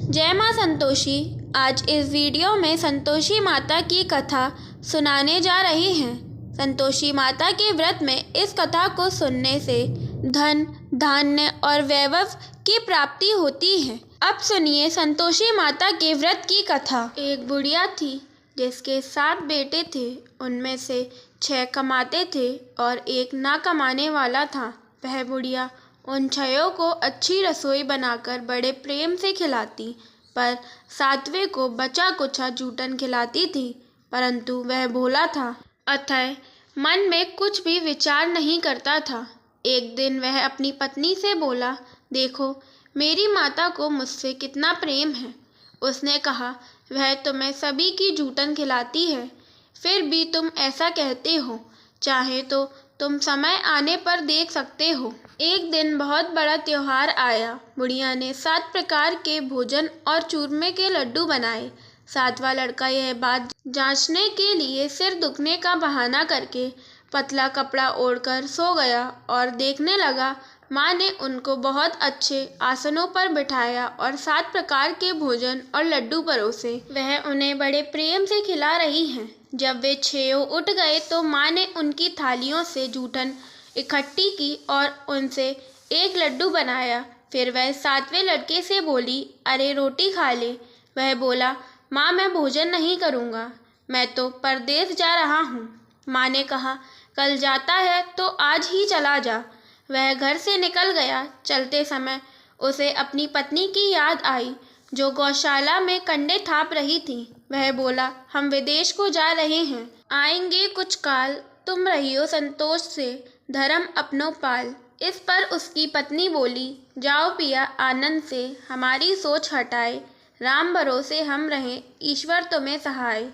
जय माँ संतोषी। आज इस वीडियो में संतोषी माता की कथा सुनाने जा रही हैं। संतोषी माता के व्रत में इस कथा को सुनने से धन, धान्य और वैभव की प्राप्ति होती है। अब सुनिए संतोषी माता के व्रत की कथा। एक बुढ़िया थी जिसके 7 बेटे थे। उनमें से 6 कमाते थे और एक ना कमाने वाला था। वह बुढ़िया उन 6 को अच्छी रसोई बनाकर बड़े प्रेम से खिलाती, पर 7वें को बचा कुचा जूठन खिलाती थी। परंतु वह भोला था, अतः मन में कुछ भी विचार नहीं करता था। एक दिन वह अपनी पत्नी से बोला, देखो मेरी माता को मुझसे कितना प्रेम है। उसने कहा, वह तुम्हें सभी की जूठन खिलाती है, फिर भी तुम ऐसा कहते हो। चाहे तो तुम समय आने पर देख सकते हो। एक दिन बहुत बड़ा त्योहार आया। बुढ़िया ने 7 प्रकार के भोजन और चूरमे के लड्डू बनाए। 7वां लड़का यह बात जांचने के लिए सिर दुखने का बहाना करके पतला कपड़ा ओढ़कर सो गया और देखने लगा। माँ ने उनको बहुत अच्छे आसनों पर बिठाया और 7 प्रकार के भोजन और लड्डू परोसे। वह उन्हें बड़े प्रेम से खिला रही हैं। जब वे 6 उठ गए तो माँ ने उनकी थालियों से जूठन इकट्ठी की और उनसे एक लड्डू बनाया। फिर वह 7वें लड़के से बोली, अरे रोटी खा ले। वह बोला, माँ मैं भोजन नहीं करूँगा, मैं तो परदेश जा रहा हूँ। माँ ने कहा, कल जाता है तो आज ही चला जा। वह घर से निकल गया। चलते समय उसे अपनी पत्नी की याद आई, जो गौशाला में कंडे थाप रही थी। वह बोला, हम विदेश को जा रहे हैं, आएंगे कुछ काल, तुम रहियो संतोष से, धर्म अपनो पाल। इस पर उसकी पत्नी बोली, जाओ पिया आनंद से, हमारी सोच हटाए, राम भरोसे हम रहें, ईश्वर तुम्हें सहाय।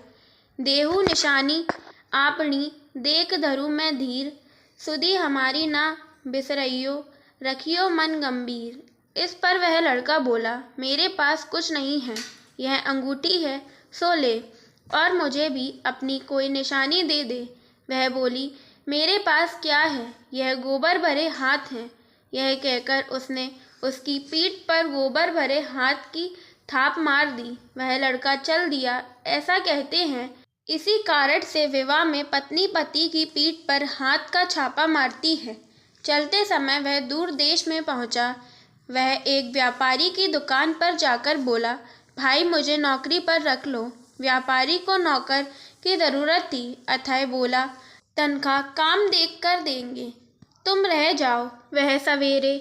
देहु निशानी आपनी, देख धरू मैं धीर, सुधी हमारी ना बिसरइयो, रखियो मन गंभीर। इस पर वह लड़का बोला, मेरे पास कुछ नहीं है, यह अंगूठी है सो ले, और मुझे भी अपनी कोई निशानी दे दे। वह बोली, मेरे पास क्या है, यह गोबर भरे हाथ हैं। यह कहकर उसने उसकी पीठ पर गोबर भरे हाथ की थाप मार दी। वह लड़का चल दिया। ऐसा कहते हैं, इसी कारण से विवाह में पत्नी पति की पीठ पर हाथ का छापा मारती है। चलते समय वह दूर देश में पहुंचा। वह एक व्यापारी की दुकान पर जाकर बोला, भाई मुझे नौकरी पर रख लो। व्यापारी को नौकर की ज़रूरत थी, अतः बोला, तनख्वाह काम देख कर देंगे, तुम रह जाओ। वह सवेरे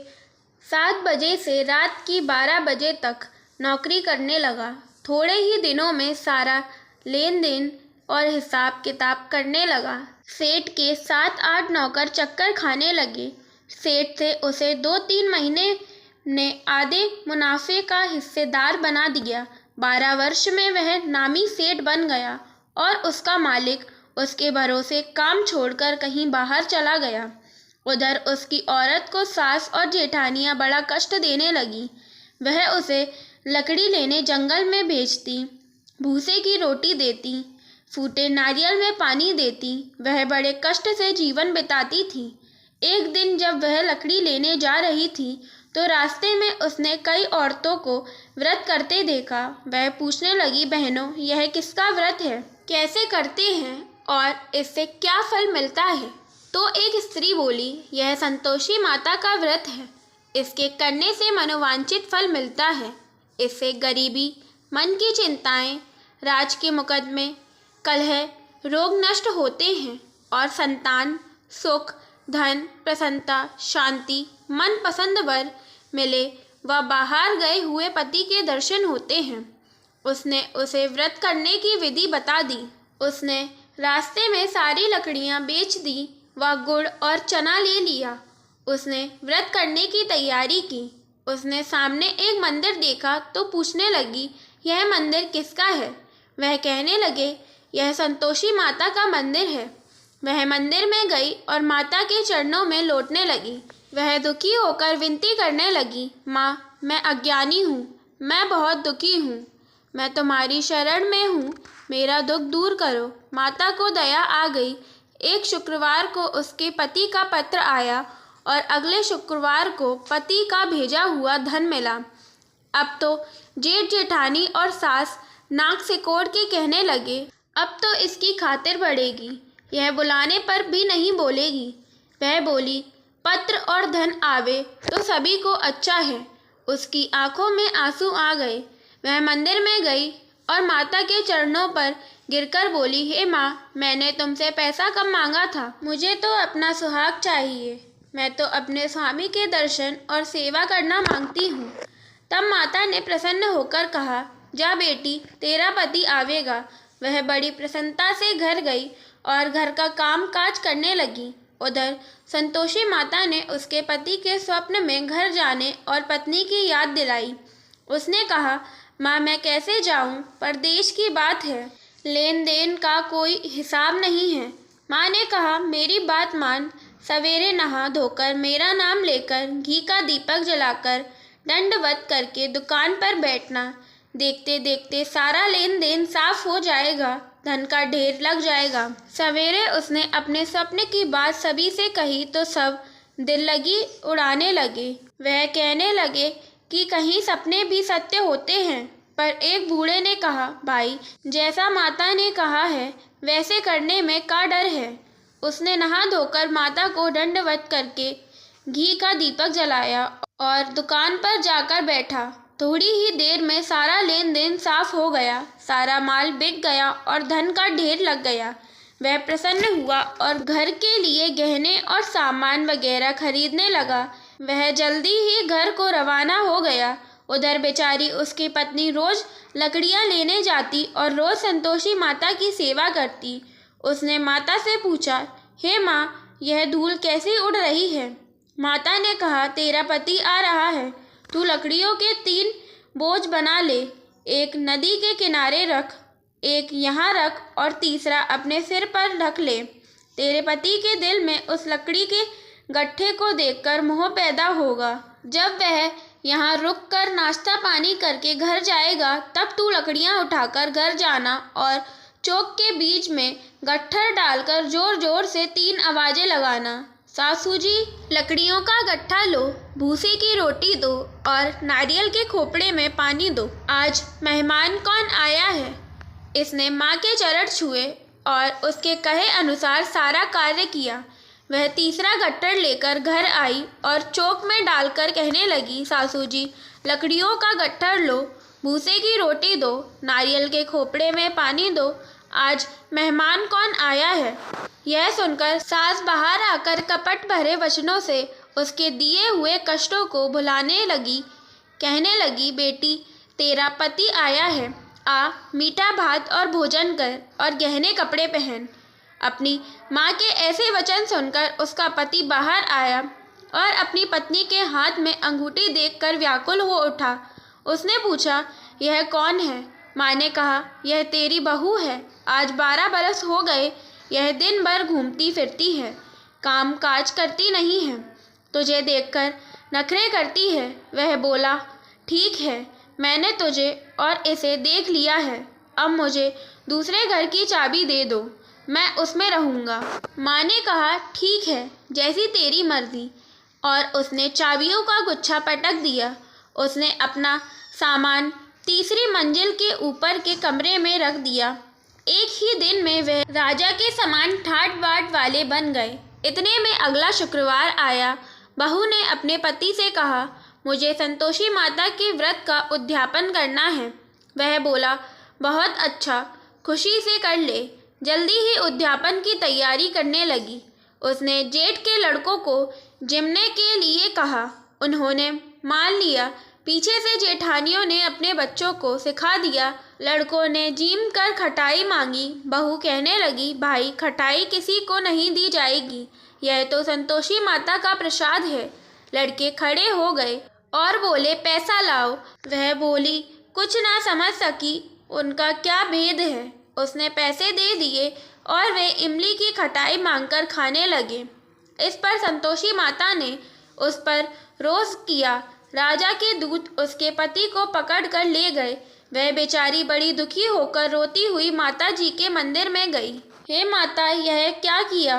7 बजे से रात की 12 बजे तक नौकरी करने लगा। थोड़े ही दिनों में सारा लेन देन और हिसाब किताब करने लगा। सेठ के 7-8 नौकर चक्कर खाने लगे। सेठ से उसे 2-3 महीने ने आधे मुनाफे का हिस्सेदार बना दिया। 12 वर्ष में वह नामी सेठ बन गया और उसका मालिक उसके भरोसे काम छोड़कर कहीं बाहर चला गया। उधर उसकी औरत को सास और जेठानियां बड़ा कष्ट देने लगी। वह उसे लकड़ी लेने जंगल में भेजती, भूसे की रोटी देती, फूटे नारियल में पानी देती। वह बड़े कष्ट से जीवन बिताती थी। एक दिन जब वह लकड़ी लेने जा रही थी तो रास्ते में उसने कई औरतों को व्रत करते देखा। वह पूछने लगी, बहनों यह किसका व्रत है, कैसे करते हैं और इससे क्या फल मिलता है? तो एक स्त्री बोली, यह संतोषी माता का व्रत है, इसके करने से मनोवांछित फल मिलता है। इससे गरीबी, मन की चिंताएं, राज के मुकदमे, कलह, रोग नष्ट होते हैं और संतान, सुख, धन, प्रसन्नता, शांति, मन पसंद वर मिले व बाहर गए हुए पति के दर्शन होते हैं। उसने उसे व्रत करने की विधि बता दी। उसने रास्ते में सारी लकड़ियां बेच दी व गुड़ और चना ले लिया। उसने व्रत करने की तैयारी की। उसने सामने एक मंदिर देखा तो पूछने लगी, यह मंदिर किसका है? वह कहने लगे, यह संतोषी माता का मंदिर है। वह मंदिर में गई और माता के चरणों में लौटने लगी। वह दुखी होकर विनती करने लगी, माँ मैं अज्ञानी हूँ, मैं बहुत दुखी हूँ, मैं तुम्हारी शरण में हूँ, मेरा दुख दूर करो। माता को दया आ गई। एक शुक्रवार को उसके पति का पत्र आया और अगले शुक्रवार को पति का भेजा हुआ धन मिला। अब तो जेठ जेठानी और सास नाक सिकोड़ के कहने लगे, अब तो इसकी खातिर बढ़ेगी, यह बुलाने पर भी नहीं बोलेगी। वह बोली, पत्र और धन आवे तो सभी को अच्छा है। उसकी आंखों में आंसू आ गए। वह मंदिर में गई और माता के चरणों पर गिरकर बोली, हे माँ, मैंने तुमसे पैसा कम मांगा था, मुझे तो अपना सुहाग चाहिए। मैं तो अपने स्वामी के दर्शन और सेवा करना मांगती हूँ। तब माता ने प्रसन्न होकर कहा, जा बेटी, तेरा पति आवेगा। वह बड़ी प्रसन्नता से घर गई और घर का काम काज करने लगी। उधर संतोषी माता ने उसके पति के स्वप्न में घर जाने और पत्नी की याद दिलाई। उसने कहा, माँ, मैं कैसे जाऊँ, परदेश की बात है, लेन देन का कोई हिसाब नहीं है। माँ ने कहा, मेरी बात मान, सवेरे नहा धोकर मेरा नाम लेकर घी का दीपक जलाकर दंडवत करके दुकान पर बैठना। देखते देखते सारा लेन देन साफ हो जाएगा, धन का ढेर लग जाएगा। सवेरे उसने अपने स्वप्न की बात सभी से कही तो सब दिल लगी उड़ाने लगे। वह कहने लगे कि कहीं सपने भी सत्य होते हैं। पर एक बूढ़े ने कहा, भाई, जैसा माता ने कहा है वैसे करने में क्या डर है। उसने नहा धोकर माता को दंडवत करके घी का दीपक जलाया और दुकान पर जाकर बैठा। थोड़ी ही देर में सारा लेन देन साफ हो गया, सारा माल बिक गया और धन का ढेर लग गया। वह प्रसन्न हुआ और घर के लिए गहने और सामान वगैरह खरीदने लगा। वह जल्दी ही घर को रवाना हो गया। उधर बेचारी उसकी पत्नी रोज लकड़ियाँ लेने जाती और रोज संतोषी माता की सेवा करती। उसने माता से पूछा, हे माँ, यह धूल कैसी उड़ रही है। माता ने कहा, तेरा पति आ रहा है, तू लकड़ियों के 3 बोझ बना ले, एक नदी के किनारे रख, एक यहाँ रख और तीसरा अपने सिर पर रख ले। तेरे पति के दिल में उस लकड़ी के गट्ठे को देखकर मोह पैदा होगा। जब वह यहाँ रुक कर नाश्ता पानी करके घर जाएगा, तब तू लकड़ियाँ उठाकर घर जाना और चौक के बीच में गट्ठर डालकर जोर जोर से 3 आवाजें लगाना। सासू जी, लकड़ियों का गट्ठा लो, भूसे की रोटी दो और नारियल के खोपड़े में पानी दो। आज मेहमान कौन आया है। इसने माँ के चरण छुए और उसके कहे अनुसार सारा कार्य किया। वह तीसरा गट्ठर लेकर घर आई और चौक में डालकर कहने लगी, सासू जी, लकड़ियों का गट्ठर लो, भूसे की रोटी दो, नारियल के खोपड़े में पानी दो, आज मेहमान कौन आया है। यह सुनकर सास बाहर आकर कपट भरे वचनों से उसके दिए हुए कष्टों को भुलाने लगी। कहने लगी, बेटी, तेरा पति आया है, आ मीठा भात और भोजन कर और गहने कपड़े पहन। अपनी माँ के ऐसे वचन सुनकर उसका पति बाहर आया और अपनी पत्नी के हाथ में अंगूठी देखकर व्याकुल हो उठा। उसने पूछा, यह कौन है। माँ ने कहा, यह तेरी बहू है, आज 12 बरस हो गए यह दिन भर घूमती फिरती है, काम काज करती नहीं है, तुझे देखकर नखरे करती है। वह बोला, ठीक है, मैंने तुझे और इसे देख लिया है, अब मुझे दूसरे घर की चाबी दे दो, मैं उसमें रहूँगा। माँ ने कहा, ठीक है, जैसी तेरी मर्जी, और उसने चाबियों का गुच्छा पटक दिया। उसने अपना सामान तीसरी मंजिल के ऊपर के कमरे में रख दिया। एक ही दिन में वह राजा के समान ठाट बाट वाले बन गए। इतने में अगला शुक्रवार आया। बहू ने अपने पति से कहा, मुझे संतोषी माता के व्रत का उद्यापन करना है। वह बोला, बहुत अच्छा, खुशी से कर ले। जल्दी ही उद्यापन की तैयारी करने लगी। उसने जेठ के लड़कों को जिमने के लिए कहा। उन्होंने मान लिया। पीछे से जेठानियों ने अपने बच्चों को सिखा दिया। लड़कों ने जिम कर खटाई मांगी। बहू कहने लगी, भाई, खटाई किसी को नहीं दी जाएगी, यह तो संतोषी माता का प्रसाद है। लड़के खड़े हो गए और बोले, पैसा लाओ। वह बोली, कुछ ना समझ सकी उनका क्या भेद है। उसने पैसे दे दिए और वे इमली की खटाई मांगकर खाने लगे। इस पर संतोषी माता ने उस पर रोष किया। राजा के दूत उसके पति को पकड़ कर ले गए। वह बेचारी बड़ी दुखी होकर रोती हुई माता जी के मंदिर में गई। हे माता, यह क्या किया,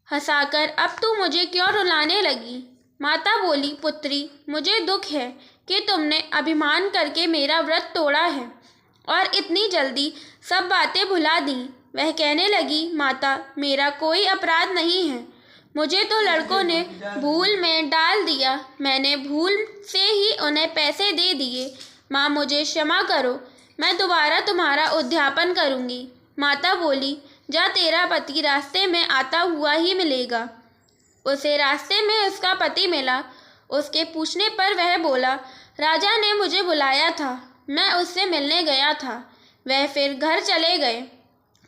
हंसाकर अब तू मुझे क्यों रुलाने लगी। माता बोली, पुत्री, मुझे दुख है कि तुमने अभिमान करके मेरा व्रत तोड़ा है और इतनी जल्दी सब बातें भुला दी। वह कहने लगी, माता, मेरा कोई अपराध नहीं है। मुझे तो लड़कों ने भूल में डाल दिया। मैंने भूल से ही उन्हें पैसे दे दिए। माँ, मुझे क्षमा करो। मैं दोबारा तुम्हारा उद्यापन करूँगी। माता बोली, जा, तेरा पति रास्ते में आता हुआ ही मिलेगा। उसे रास्ते में उसका पति मिला। उसके पूछने पर वह बोला, राजा ने मुझे बुलाया था, मैं उससे मिलने गया था। वह फिर घर चले गए।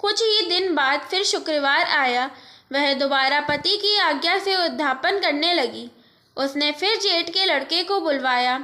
कुछ ही दिन बाद फिर शुक्रवार आया। वह दोबारा पति की आज्ञा से उद्यापन करने लगी। उसने फिर जेठ के लड़के को बुलवाया।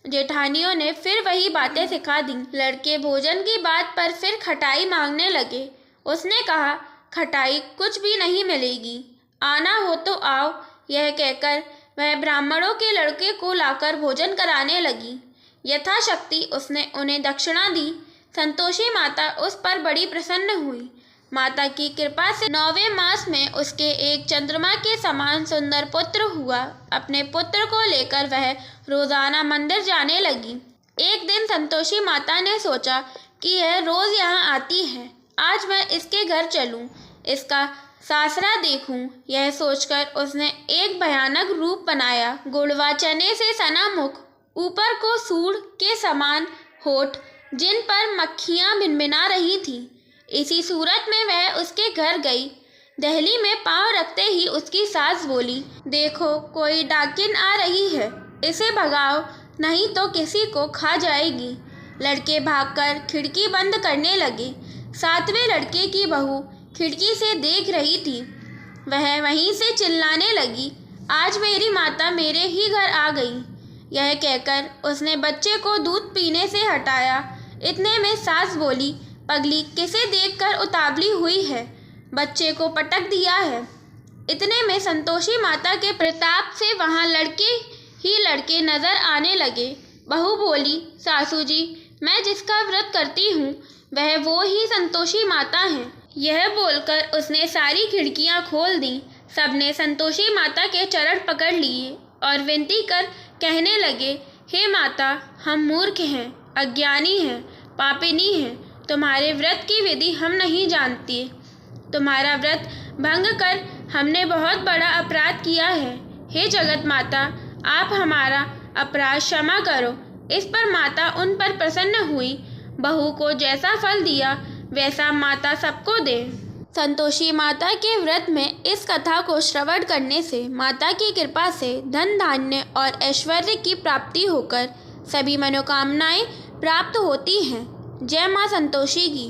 जेठानियों ने फिर वही बातें सिखा दी। लड़के भोजन की बात पर फिर खटाई मांगने लगे। उसने कहा, खटाई कुछ भी नहीं मिलेगी, आना हो तो आओ। यह कहकर वह ब्राह्मणों के लड़के को लाकर भोजन कराने लगी। यथाशक्ति उसने उन्हें दक्षिणा दी। संतोषी माता उस पर बड़ी प्रसन्न हुई। माता की कृपा से 9वें मास में उसके एक चंद्रमा के समान सुंदर पुत्र हुआ। अपने पुत्र को लेकर वह रोजाना मंदिर जाने लगी। एक दिन संतोषी माता ने सोचा कि यह रोज यहाँ आती है, आज मैं इसके घर चलूं, इसका सासरा देखूं। यह सोचकर उसने एक भयानक रूप बनाया। गुड़वा चने से सना मुख, ऊपर को सूंड के समान होठ, जिन पर मक्खियां भिनभिना रही थीं। इसी सूरत में वह उसके घर गई। दहली में पांव रखते ही उसकी सास बोली, देखो, कोई डाकिन आ रही है, इसे भगाओ, नहीं तो किसी को खा जाएगी। लड़के भागकर खिड़की बंद करने लगे। 7वें लड़के की बहू खिड़की से देख रही थी। वह वहीं से चिल्लाने लगी, आज मेरी माता मेरे ही घर आ गई। यह कहकर उसने बच्चे को दूध पीने से हटाया। इतने में सास बोली, पगली, किसे देखकर उतावली हुई है, बच्चे को पटक दिया है। इतने में संतोषी माता के प्रताप से वहां लड़के ही लड़के नजर आने लगे। बहू बोली, सासू जी, मैं जिसका व्रत करती हूँ वह वो ही संतोषी माता है। यह बोलकर उसने सारी खिड़कियां खोल दी। सबने संतोषी माता के चरण पकड़ लिए और विनती कर कहने लगे, हे माता, हम मूर्ख हैं, अज्ञानी हैं, पापिनी हैं। तुम्हारे व्रत की विधि हम नहीं जानती। तुम्हारा व्रत भंग कर हमने बहुत बड़ा अपराध किया है। हे जगत माता, आप हमारा अपराध क्षमा करो। इस पर माता उन पर प्रसन्न हुई। बहू को जैसा फल दिया वैसा माता सबको दे। संतोषी माता के व्रत में इस कथा को श्रवण करने से माता की कृपा से धन धान्य और ऐश्वर्य की प्राप्ति होकर सभी मनोकामनाएं प्राप्त होती हैं। जय मां संतोषी की।